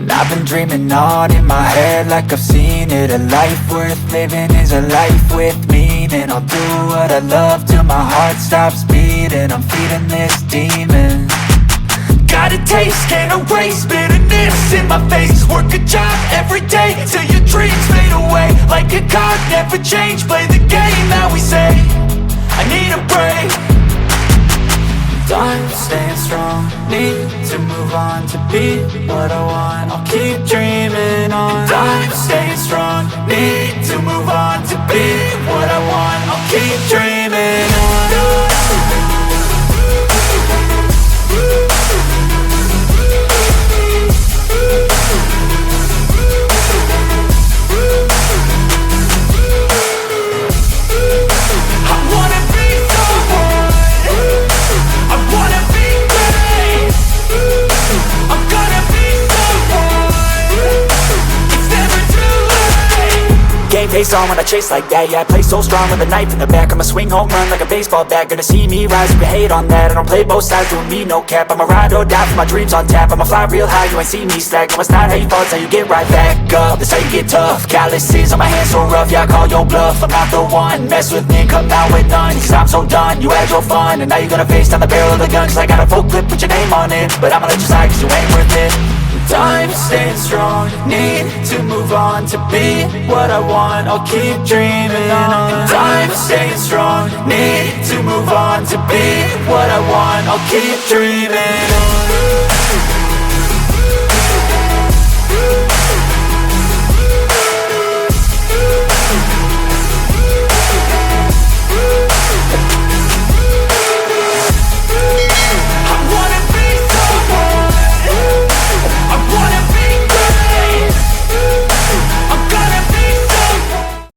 And I've been dreaming on in my head like I've seen it. A life worth living is a life with meaning. I'll do what I love till my heart stops beating. I'm feeding this demon. Got a taste, can't erase bitterness in my face. Work a job every day till your dreams fade away. Like a card, never change, play the game that we say. I need a break. I'm staying strong, need to move on to be what I want. I'll keep dreaming on. I'm staying strong, need to move on to be what I want. I'll keep dreaming on. Face on when I chase like that. Yeah, I play so strong with a knife in the back. I'ma swing home run like a baseball bat. Gonna see me rise if you hate on that. I don't play both sides, doing me no cap. I'ma ride or die for my dreams on tap. I'ma fly real high, you ain't see me slack. No, it's not how you fall, it's how you get right back up. That's how you get tough. Calluses on my hands so rough, yeah, I call your bluff. I'm not the one, mess with me, come out with none. Cause I'm so done, you had your fun. And now you're gonna face down the barrel of the gun. Cause I got a full clip, put your name on it. But I'ma let you slide cause you ain't worth it. I'm staying strong, need to move on to be what I want. I'll keep dreaming on. I'm staying strong, need to move on to be what I want. I'll keep dreaming on.